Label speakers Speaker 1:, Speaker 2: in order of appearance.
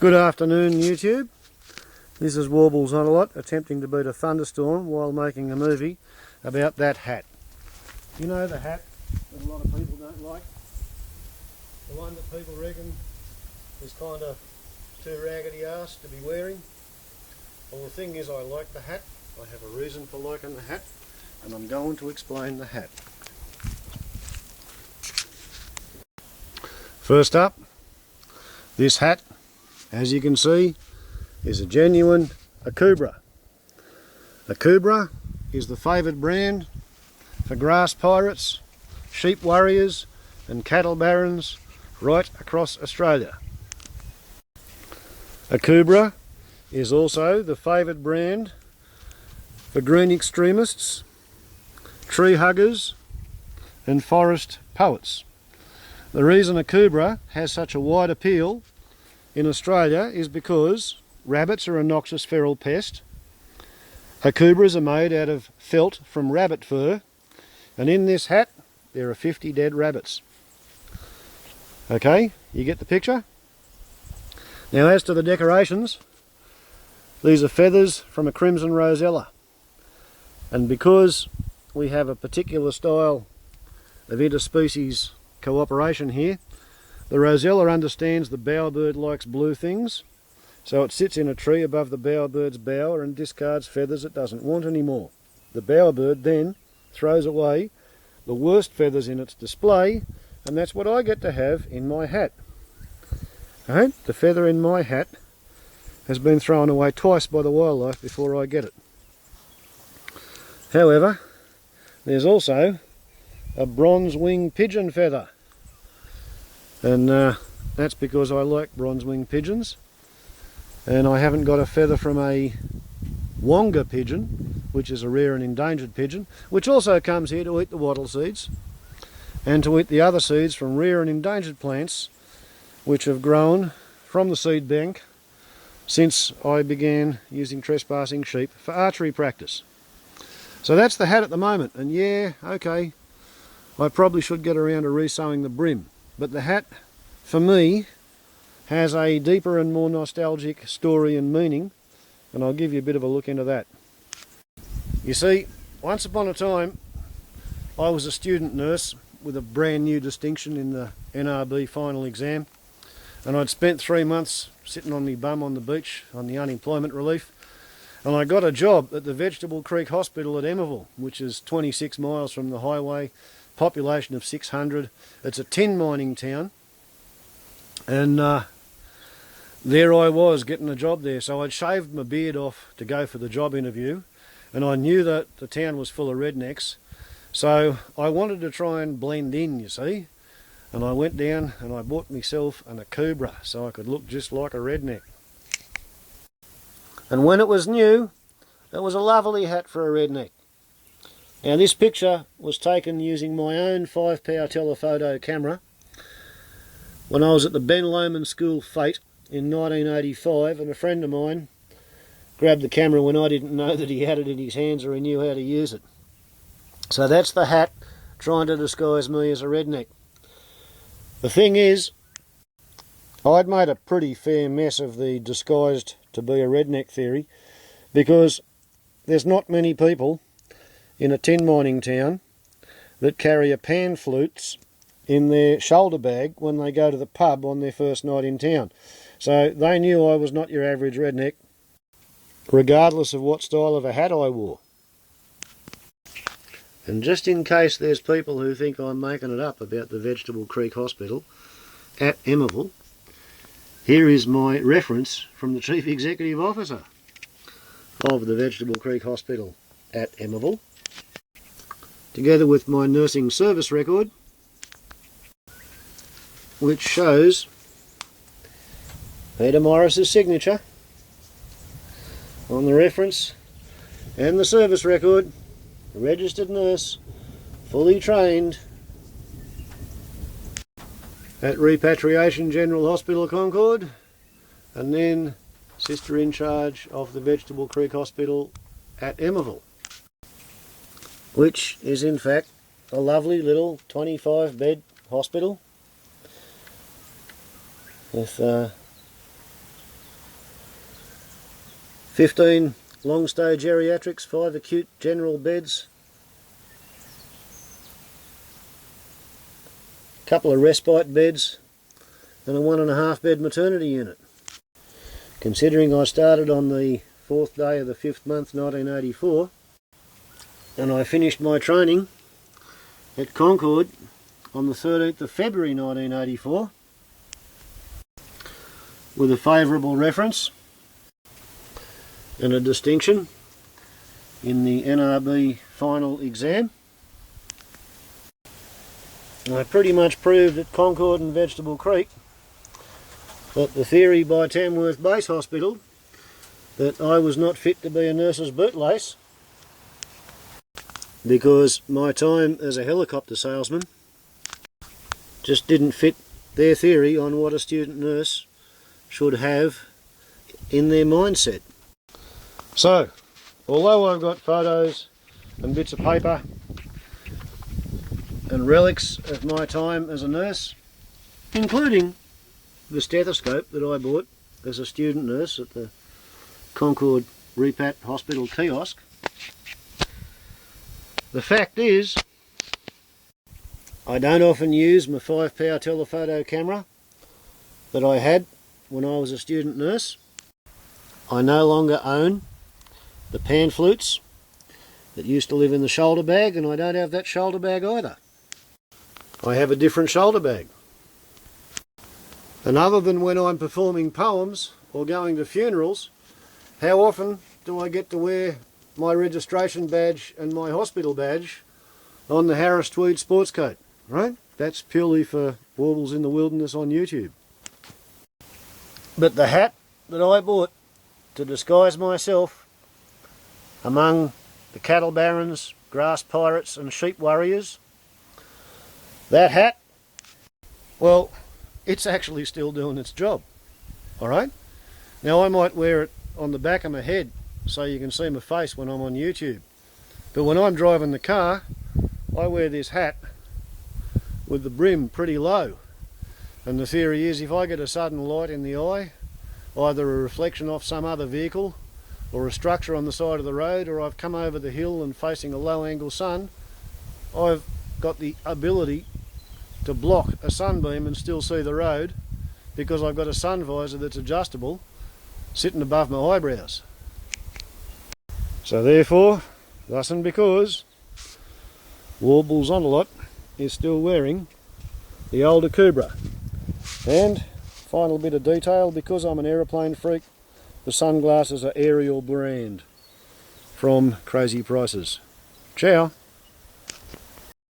Speaker 1: Good afternoon, YouTube. This is Warbles on a Lot attempting to beat a thunderstorm while making a movie about that hat. You know, the hat that a lot of people don't like? The one that people reckon is kind of too raggedy arse to be wearing? Well, the thing is, I like the hat. I have a reason for liking the hat, and I'm going to explain the hat. First up, this hat, as you can see, is a genuine Akubra. Akubra is the favoured brand for grass pirates, sheep warriors and cattle barons right across Australia. Akubra is also the favoured brand for green extremists, tree huggers and forest poets. The reason Akubra has such a wide appeal in Australia is because rabbits are a noxious feral pest. Akubras are made out of felt from rabbit fur, and in this hat there are 50 dead rabbits. Okay, you get the picture? Now, as to the decorations, these are feathers from a crimson rosella, and because we have a particular style of interspecies cooperation here, the rosella understands the bowerbird likes blue things, so it sits in a tree above the bowerbird's bower and discards feathers it doesn't want anymore. The bowerbird then throws away the worst feathers in its display, and that's what I get to have in my hat. Right? The feather in my hat has been thrown away twice by the wildlife before I get it. However, there's also a bronze-wing pigeon feather, and that's because I like bronze-wing pigeons, and I haven't got a feather from a wonga pigeon, which is a rare and endangered pigeon, which also comes here to eat the wattle seeds and to eat the other seeds from rare and endangered plants which have grown from the seed bank since I began using trespassing sheep for archery practice. So that's the hat at the moment, and yeah, okay, I probably should get around to re-sewing the brim, but the hat, for me, has a deeper and more nostalgic story and meaning, and I'll give you a bit of a look into that. You see, once upon a time, I was a student nurse with a brand new distinction in the NRB final exam, and I'd spent 3 months sitting on my bum on the beach on the unemployment relief, and I got a job at the Vegetable Creek Hospital at Emerville, which is 26 miles from the highway, population of 600. It's a tin mining town, and there I was getting a job there. So I'd shaved my beard off to go for the job interview, and I knew that the town was full of rednecks, so I wanted to try and blend in, you see, and I went down and I bought myself an Akubra so I could look just like a redneck. And when it was new, it was a lovely hat for a redneck. Now, this picture was taken using my own 5-power telephoto camera when I was at the Ben Lomond School Fete in 1985, and a friend of mine grabbed the camera when I didn't know that he had it in his hands or he knew how to use it. So that's the hat trying to disguise me as a redneck. The thing is, I'd made a pretty fair mess of the disguised to be a redneck theory, because there's not many people in a tin mining town that carry a pan flutes in their shoulder bag when they go to the pub on their first night in town. So they knew I was not your average redneck, regardless of what style of a hat I wore. And just in case there's people who think I'm making it up about the Vegetable Creek Hospital at Emerville, here is my reference from the Chief Executive Officer of the Vegetable Creek Hospital at Emerville, together with my nursing service record, which shows Peter Morris's signature on the reference and the service record, registered nurse, fully trained at Repatriation General Hospital Concord, and then sister in charge of the Vegetable Creek Hospital at Emerville, which is in fact a lovely little 25-bed hospital with 15 long stay geriatrics, 5 acute general beds, a couple of respite beds, and a 1.5 bed maternity unit. Considering I started on the 4th day of the 5th month 1984, and I finished my training at Concord on the 13th of February 1984 with a favourable reference and a distinction in the NRB final exam. I pretty much proved at Concord and Vegetable Creek that the theory by Tamworth Base Hospital that I was not fit to be a nurse's bootlace because my time as a helicopter salesman just didn't fit their theory on what a student nurse should have in their mindset. So, although I've got photos and bits of paper and relics of my time as a nurse, including the stethoscope that I bought as a student nurse at the Concord Repat Hospital kiosk, the fact is I don't often use my 5-power telephoto camera that I had when I was a student nurse. I no longer own the pan flutes that used to live in the shoulder bag, and I don't have that shoulder bag either. I have a different shoulder bag. And other than when I'm performing poems or going to funerals, how often do I get to wear my registration badge and my hospital badge on the Harris Tweed sports coat, right? That's purely for Warbles in the Wilderness on YouTube. But the hat that I bought to disguise myself among the cattle barons, grass pirates and sheep warriors, that hat, well, it's actually still doing its job, alright? Now I might wear it on the back of my head so you can see my face when I'm on YouTube, but when I'm driving the car I wear this hat with the brim pretty low, and the theory is if I get a sudden light in the eye, either a reflection off some other vehicle or a structure on the side of the road, or I've come over the hill and facing a low angle sun, I've got the ability to block a sunbeam and still see the road because I've got a sun visor that's adjustable sitting above my eyebrows. So therefore, thus and because, Warbles on a lot is still wearing the old Akubra. And final bit of detail, because I'm an aeroplane freak, the sunglasses are Ariel brand from Crazy Prices. Ciao!